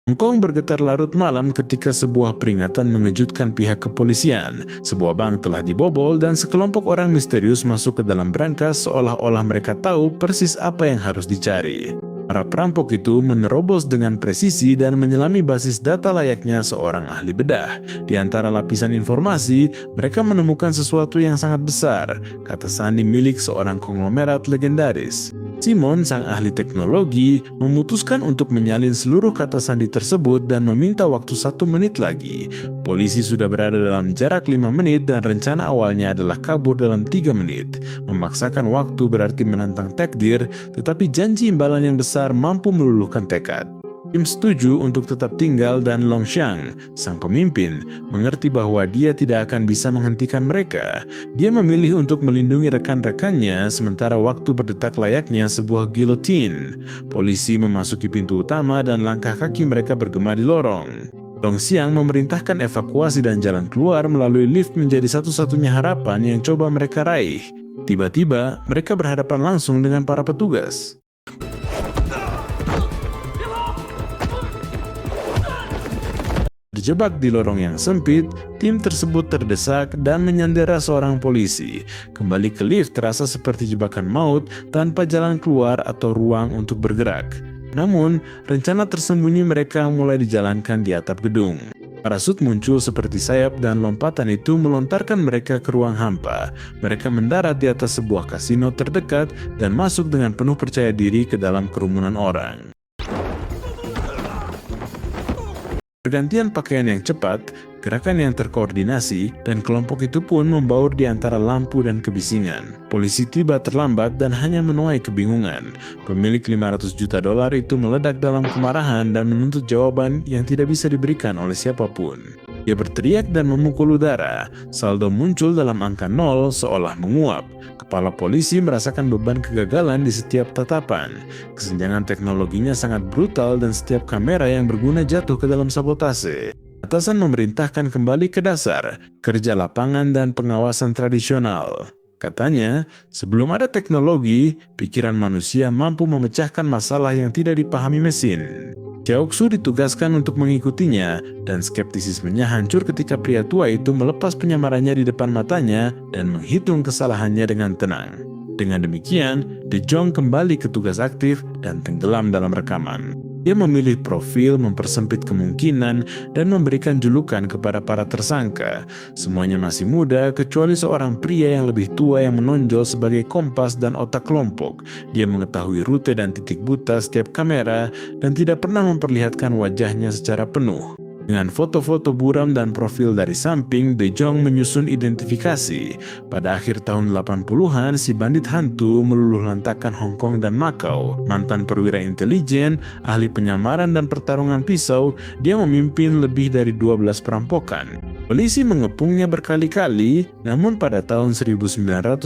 Hong Kong bergetar larut malam ketika sebuah peringatan mengejutkan pihak kepolisian. Sebuah bank telah dibobol dan sekelompok orang misterius masuk ke dalam brankas seolah-olah mereka tahu persis apa yang harus dicari. Para perampok itu menerobos dengan presisi dan menyelami basis data layaknya seorang ahli bedah. Di antara lapisan informasi, mereka menemukan sesuatu yang sangat besar, kata sandi milik seorang konglomerat legendaris. Simon, sang ahli teknologi, memutuskan untuk menyalin seluruh kata sandi tersebut dan meminta waktu 1 menit lagi. Polisi sudah berada dalam jarak 5 menit dan rencana awalnya adalah kabur dalam 3 menit. Memaksakan waktu berarti menantang takdir, tetapi janji imbalan yang besar mampu meluluhkan tekad. Tim setuju untuk tetap tinggal dan Long Xiang, sang pemimpin, mengerti bahwa dia tidak akan bisa menghentikan mereka. Dia memilih untuk melindungi rekan-rekannya sementara waktu berdetak layaknya sebuah gilotin. Polisi memasuki pintu utama dan langkah kaki mereka bergema di lorong. Long Xiang memerintahkan evakuasi dan jalan keluar melalui lift menjadi satu-satunya harapan yang coba mereka raih. Tiba-tiba, mereka berhadapan langsung dengan para petugas. Terjebak di lorong yang sempit, tim tersebut terdesak dan menyandera seorang polisi. Kembali ke lift terasa seperti jebakan maut tanpa jalan keluar atau ruang untuk bergerak. Namun, rencana tersembunyi mereka mulai dijalankan di atap gedung. Parasut muncul seperti sayap dan lompatan itu melontarkan mereka ke ruang hampa. Mereka mendarat di atas sebuah kasino terdekat dan masuk dengan penuh percaya diri ke dalam kerumunan orang. Pergantian pakaian yang cepat, gerakan yang terkoordinasi, dan kelompok itu pun membaur di antara lampu dan kebisingan. Polisi tiba terlambat dan hanya menuai kebingungan. Pemilik $500 juta itu meledak dalam kemarahan dan menuntut jawaban yang tidak bisa diberikan oleh siapapun. Dia berteriak dan memukul udara. Saldo muncul dalam angka 0 seolah menguap. Kepala polisi merasakan beban kegagalan di setiap tatapan. Kesenjangan teknologinya sangat brutal dan setiap kamera yang berguna jatuh ke dalam sabotase. Atasan memerintahkan kembali ke dasar, kerja lapangan dan pengawasan tradisional. Katanya, sebelum ada teknologi, pikiran manusia mampu memecahkan masalah yang tidak dipahami mesin. Xiaoxu ditugaskan untuk mengikutinya, dan skeptisismenya hancur ketika pria tua itu melepas penyamarannya di depan matanya dan menghitung kesalahannya dengan tenang. Dengan demikian, De Jong kembali ke tugas aktif dan tenggelam dalam rekaman. Dia memilih profil, mempersempit kemungkinan, dan memberikan julukan kepada para tersangka. Semuanya masih muda, kecuali seorang pria yang lebih tua yang menonjol sebagai kompas dan otak kelompok. Dia mengetahui rute dan titik buta setiap kamera, dan tidak pernah memperlihatkan wajahnya secara penuh. Dengan foto-foto buram dan profil dari samping, De Jong menyusun identifikasi. Pada akhir tahun 80-an, si bandit hantu meluluh lantakkan Hong Kong dan Macau. Mantan perwira intelijen, ahli penyamaran dan pertarungan pisau, dia memimpin lebih dari 12 perampokan. Polisi mengepungnya berkali-kali, namun pada tahun 1999,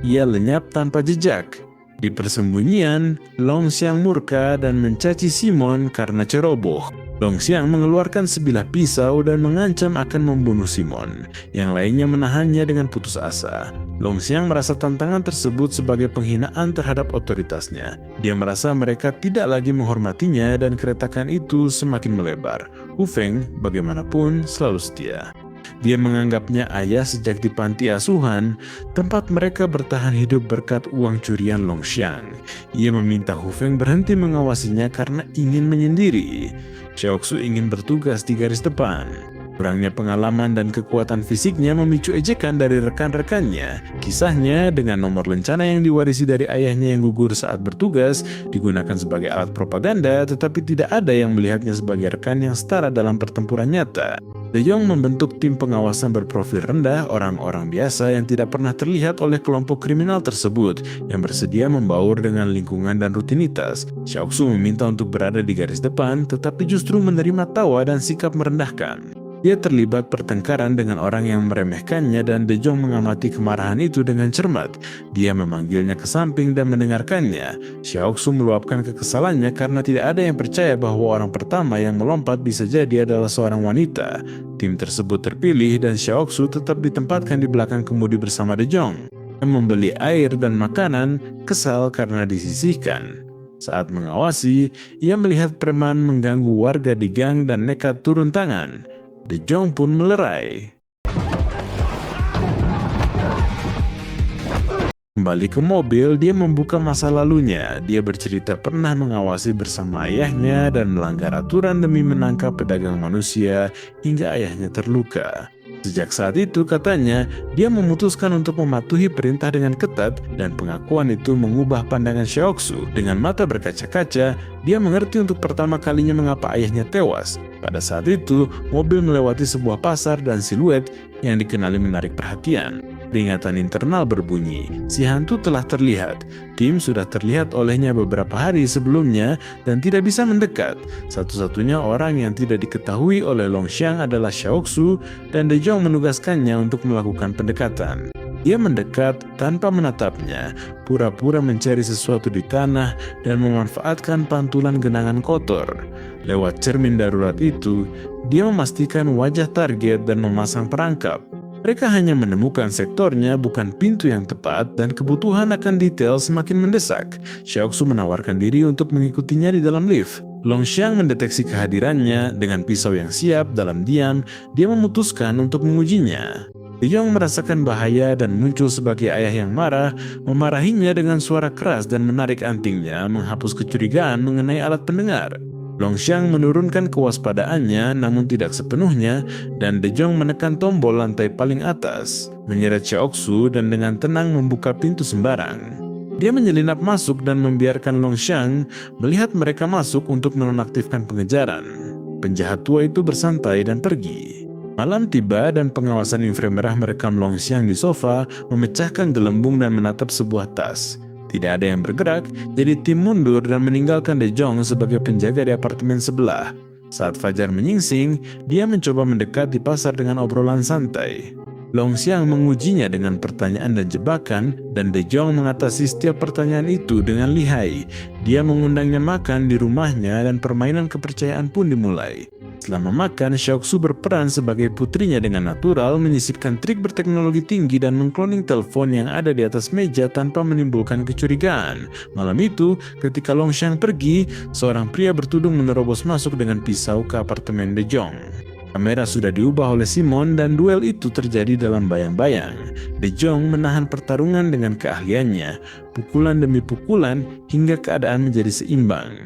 ia lenyap tanpa jejak. Di persembunyian, Long Xiang murka dan mencaci Simon karena ceroboh. Long Xiang mengeluarkan sebilah pisau dan mengancam akan membunuh Simon. Yang lainnya menahannya dengan putus asa. Long Xiang merasa tantangan tersebut sebagai penghinaan terhadap otoritasnya. Dia merasa mereka tidak lagi menghormatinya dan keretakan itu semakin melebar. Hu Feng, bagaimanapun, selalu setia. Dia menganggapnya ayah sejak di panti asuhan, tempat mereka bertahan hidup berkat uang curian Long Xiang. Ia meminta Hu Feng berhenti mengawasinya karena ingin menyendiri. Xiaoxu ingin bertugas di garis depan. Kurangnya pengalaman dan kekuatan fisiknya memicu ejekan dari rekan-rekannya. Kisahnya dengan nomor lencana yang diwarisi dari ayahnya yang gugur saat bertugas digunakan sebagai alat propaganda, tetapi tidak ada yang melihatnya sebagai rekan yang setara dalam pertempuran nyata. De Jong membentuk tim pengawasan berprofil rendah, orang-orang biasa yang tidak pernah terlihat oleh kelompok kriminal tersebut, yang bersedia membaur dengan lingkungan dan rutinitas. Xiaoxu meminta untuk berada di garis depan, tetapi justru menerima tawa dan sikap merendahkan. Dia terlibat pertengkaran dengan orang yang meremehkannya dan De Jong mengamati kemarahan itu dengan cermat. Dia memanggilnya ke samping dan mendengarkannya. Xiaoxu meluapkan kekesalannya karena tidak ada yang percaya bahwa orang pertama yang melompat bisa jadi adalah seorang wanita. Tim tersebut terpilih dan Xiaoxu tetap ditempatkan di belakang kemudi bersama De Jong. Yang membeli air dan makanan, kesal karena disisihkan. Saat mengawasi, ia melihat preman mengganggu warga di gang dan nekat turun tangan. De Jong pun melerai. Kembali ke mobil, dia membuka masa lalunya. Dia bercerita pernah mengawasi bersama ayahnya dan melanggar aturan demi menangkap pedagang manusia hingga ayahnya terluka. Sejak saat itu, katanya, dia memutuskan untuk mematuhi perintah dengan ketat dan pengakuan itu mengubah pandangan Seok-soo. Dengan mata berkaca-kaca, dia mengerti untuk pertama kalinya mengapa ayahnya tewas. Pada saat itu, mobil melewati sebuah pasar dan siluet yang dikenali menarik perhatian. Peringatan internal berbunyi, si hantu telah terlihat. Kim sudah terlihat olehnya beberapa hari sebelumnya dan tidak bisa mendekat. Satu-satunya orang yang tidak diketahui oleh Longxiang adalah Seok-soo dan De Jong menugaskannya untuk melakukan pendekatan. Dia mendekat tanpa menatapnya, pura-pura mencari sesuatu di tanah dan memanfaatkan pantulan genangan kotor. Lewat cermin darurat itu, dia memastikan wajah target dan memasang perangkap. Mereka hanya menemukan sektornya, bukan pintu yang tepat, dan kebutuhan akan detail semakin mendesak. Seok-soo menawarkan diri untuk mengikutinya di dalam lift. Longxiang mendeteksi kehadirannya dengan pisau yang siap. Dalam diam, dia memutuskan untuk mengujinya. De Jong merasakan bahaya dan muncul sebagai ayah yang marah, memarahinya dengan suara keras dan menarik antingnya, menghapus kecurigaan mengenai alat pendengar. Longxiang menurunkan kewaspadaannya namun tidak sepenuhnya, dan De Jong menekan tombol lantai paling atas, menyeret Seok-soo dan dengan tenang membuka pintu sembarang. Dia menyelinap masuk dan membiarkan Longxiang melihat mereka masuk untuk menonaktifkan pengejaran. Penjahat tua itu bersantai dan pergi. Malam tiba dan pengawasan inframerah merekam Longxiang di sofa, memecahkan gelembung dan menatap sebuah tas. Tidak ada yang bergerak, jadi tim mundur dan meninggalkan De Jong sebagai penjaga di apartemen sebelah. Saat fajar menyingsing, dia mencoba mendekat di pasar dengan obrolan santai. Longxiang mengujinya dengan pertanyaan dan jebakan, dan De Jong mengatasi setiap pertanyaan itu dengan lihai. Dia mengundangnya makan di rumahnya dan permainan kepercayaan pun dimulai. Selama makan, Seok-soo berperan sebagai putrinya dengan natural, menyisipkan trik berteknologi tinggi dan mengkloning telepon yang ada di atas meja tanpa menimbulkan kecurigaan. Malam itu, ketika Longxiang pergi, seorang pria bertudung menerobos masuk dengan pisau ke apartemen De Jong. Kamera sudah diubah oleh Simon dan duel itu terjadi dalam bayang-bayang. De Jong menahan pertarungan dengan keahliannya, pukulan demi pukulan hingga keadaan menjadi seimbang.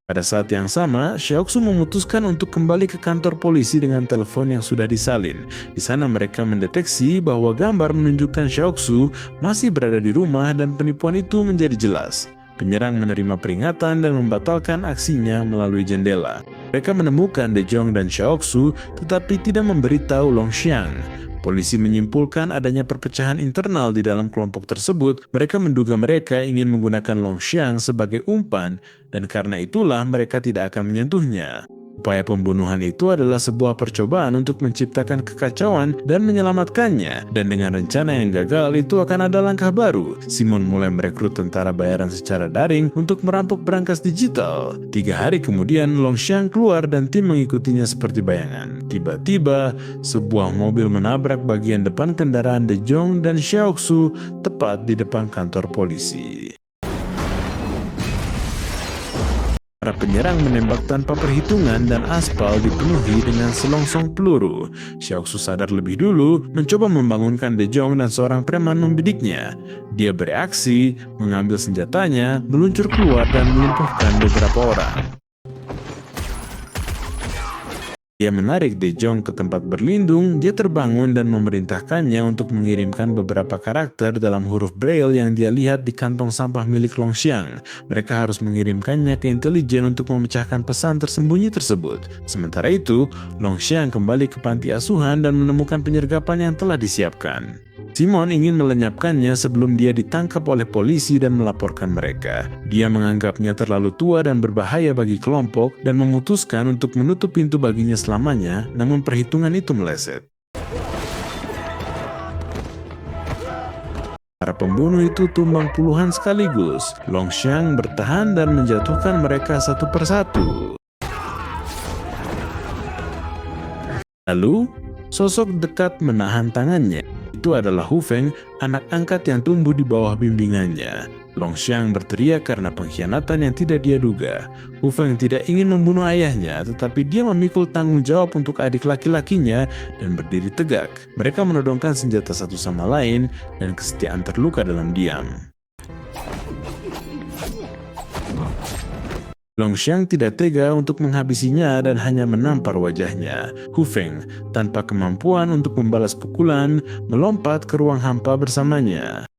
Pada saat yang sama, Seok-soo memutuskan untuk kembali ke kantor polisi dengan telepon yang sudah disalin. Di sana mereka mendeteksi bahwa gambar menunjukkan Seok-soo masih berada di rumah dan penipuan itu menjadi jelas. Penyerang menerima peringatan dan membatalkan aksinya melalui jendela. Mereka menemukan De Jong dan Seok-soo tetapi tidak memberitahu Longxiang. Polisi menyimpulkan adanya perpecahan internal di dalam kelompok tersebut. Mereka menduga mereka ingin menggunakan Longxiang sebagai umpan, dan karena itulah mereka tidak akan menyentuhnya. Upaya pembunuhan itu adalah sebuah percobaan untuk menciptakan kekacauan dan menyelamatkannya, dan dengan rencana yang gagal itu akan ada langkah baru. Simon mulai merekrut tentara bayaran secara daring untuk merampok berangkas digital. 3 hari kemudian Longxiang keluar dan tim mengikutinya seperti bayangan. Tiba-tiba, sebuah mobil menabrak bagian depan kendaraan De Jong dan Seok-soo tepat di depan kantor polisi. Para penyerang menembak tanpa perhitungan dan aspal dipenuhi dengan selongsong peluru. Seok-soo sadar lebih dulu, mencoba membangunkan De Jong dan seorang preman membidiknya. Dia bereaksi, mengambil senjatanya, meluncur keluar dan melumpuhkan beberapa orang. Dia menarik De Jong ke tempat berlindung. Dia terbangun dan memerintahkannya untuk mengirimkan beberapa karakter dalam huruf Braille yang dia lihat di kantong sampah milik Longxiang. Mereka harus mengirimkannya ke intelijen untuk memecahkan pesan tersembunyi tersebut. Sementara itu, Longxiang kembali ke panti asuhan dan menemukan penyergapan yang telah disiapkan. Simon ingin melenyapkannya sebelum dia ditangkap oleh polisi dan melaporkan mereka. Dia menganggapnya terlalu tua dan berbahaya bagi kelompok dan memutuskan untuk menutup pintu baginya selamanya, namun perhitungan itu meleset. Para pembunuh itu tumbang puluhan sekaligus. Longxiang bertahan dan menjatuhkan mereka satu persatu. Lalu, sosok dekat menahan tangannya. itu adalah Hu Feng, anak angkat yang tumbuh di bawah bimbingannya. Long Xiang berteriak karena pengkhianatan yang tidak dia duga. Hu Feng tidak ingin membunuh ayahnya, tetapi dia memikul tanggung jawab untuk adik laki-lakinya dan berdiri tegak. Mereka menodongkan senjata satu sama lain dan kesetiaan terluka dalam diam. Long Xiang tidak tega untuk menghabisinya dan hanya menampar wajahnya. Hu Feng, tanpa kemampuan untuk membalas pukulan, melompat ke ruang hampa bersamanya.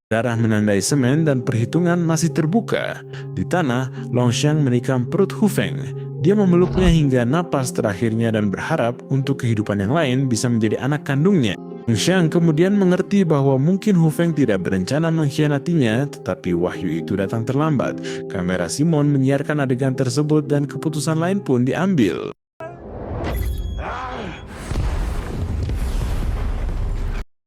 Darah menandai semen dan perhitungan masih terbuka. Di tanah, Long Xiang menikam perut Hu Feng. Dia memeluknya hingga napas terakhirnya dan berharap untuk kehidupan yang lain bisa menjadi anak kandungnya. Long Xiang kemudian mengerti bahwa mungkin Hu Feng tidak berencana mengkhianatinya, tetapi wahyu itu datang terlambat. Kamera Simon menyiarkan adegan tersebut dan keputusan lain pun diambil.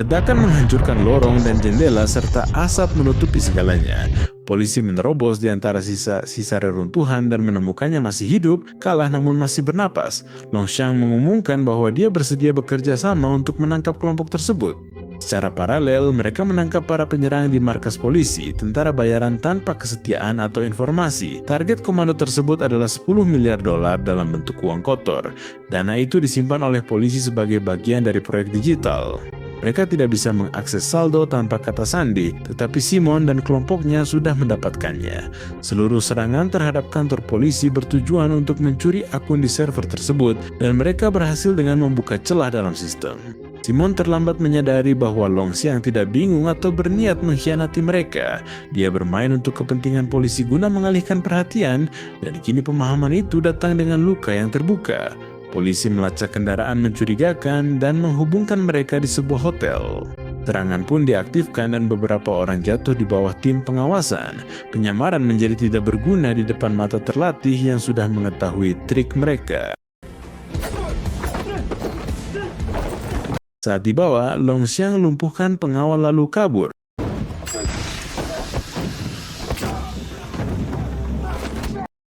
Ledakan menghancurkan lorong dan jendela serta asap menutupi segalanya. Polisi menerobos di antara sisa reruntuhan dan menemukannya masih hidup, kalah namun masih bernapas. Long Xiang mengumumkan bahwa dia bersedia bekerja sama untuk menangkap kelompok tersebut. Secara paralel, mereka menangkap para penyerang di markas polisi, tentara bayaran tanpa kesetiaan atau informasi. Target komando tersebut adalah 10 miliar dolar dalam bentuk uang kotor. Dana itu disimpan oleh polisi sebagai bagian dari proyek digital. Mereka tidak bisa mengakses saldo tanpa kata sandi, tetapi Simon dan kelompoknya sudah mendapatkannya. Seluruh serangan terhadap kantor polisi bertujuan untuk mencuri akun di server tersebut, dan mereka berhasil dengan membuka celah dalam sistem. Simon terlambat menyadari bahwa Long Xiang tidak bingung atau berniat mengkhianati mereka. Dia bermain untuk kepentingan polisi guna mengalihkan perhatian, dan kini pemahaman itu datang dengan luka yang terbuka. Polisi melacak kendaraan mencurigakan dan menghubungkan mereka di sebuah hotel. Serangan pun diaktifkan dan beberapa orang jatuh di bawah tim pengawasan. Penyamaran menjadi tidak berguna di depan mata terlatih yang sudah mengetahui trik mereka. Saat dibawa, Long Xiang lumpuhkan pengawal lalu kabur.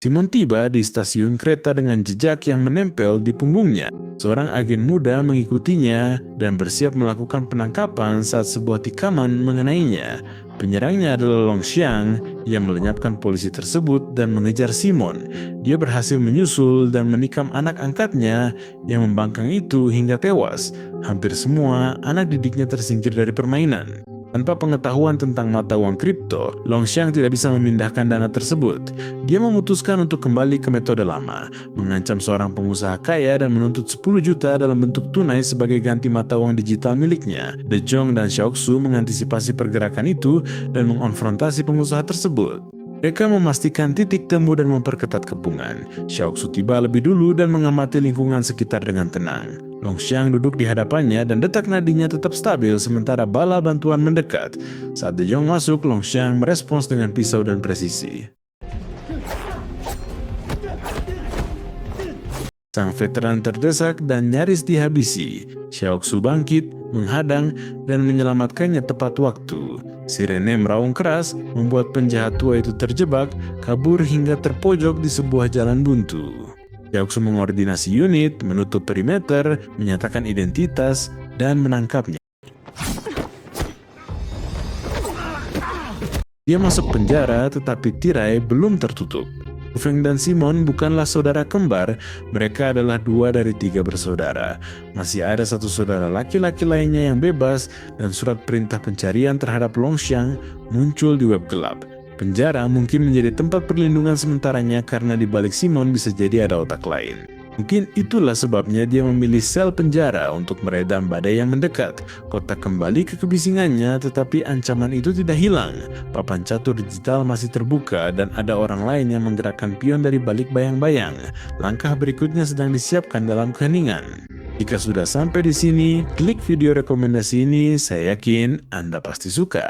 Simon tiba di stasiun kereta dengan jejak yang menempel di punggungnya. Seorang agen muda mengikutinya dan bersiap melakukan penangkapan saat sebuah tikaman mengenainya. Penyerangnya adalah Long Xiang yang melenyapkan polisi tersebut dan mengejar Simon. Dia berhasil menyusul dan menikam anak angkatnya yang membangkang itu hingga tewas. Hampir semua anak didiknya tersingkir dari permainan. Tanpa pengetahuan tentang mata uang kripto, Long Xiang tidak bisa memindahkan dana tersebut. Dia memutuskan untuk kembali ke metode lama, mengancam seorang pengusaha kaya dan menuntut 10 juta dalam bentuk tunai sebagai ganti mata uang digital miliknya. De Jong dan Xiaoxu mengantisipasi pergerakan itu dan mengonfrontasi pengusaha tersebut. Mereka memastikan titik temu dan memperketat kepungan. Xiaoxu tiba lebih dulu dan mengamati lingkungan sekitar dengan tenang. Long Xiang duduk di hadapannya dan detak nadinya tetap stabil sementara bala bantuan mendekat. Saat De Jong masuk, Long Xiang merespons dengan pisau dan presisi. Sang veteran terdesak dan nyaris dihabisi. Xiaoxu bangkit, menghadang, dan menyelamatkannya tepat waktu. Sirene meraung keras, membuat penjahat tua itu terjebak, kabur hingga terpojok di sebuah jalan buntu. Xiaoxu mengordinasi unit, menutup perimeter, menyatakan identitas, dan menangkapnya. Dia masuk penjara, tetapi tirai belum tertutup. Hu Feng dan Simon bukanlah saudara kembar, mereka adalah 2 dari 3 bersaudara. Masih ada 1 saudara laki-laki lainnya yang bebas, dan surat perintah pencarian terhadap Long Xiang muncul di web gelap. Penjara mungkin menjadi tempat perlindungan sementaranya karena di balik Simon bisa jadi ada otak lain. Mungkin itulah sebabnya dia memilih sel penjara untuk meredam badai yang mendekat. Kotak kembali ke kebisingannya, tetapi ancaman itu tidak hilang. Papan catur digital masih terbuka dan ada orang lain yang menggerakkan pion dari balik bayang-bayang. Langkah berikutnya sedang disiapkan dalam keheningan. Jika sudah sampai di sini, klik video rekomendasi ini, saya yakin Anda pasti suka.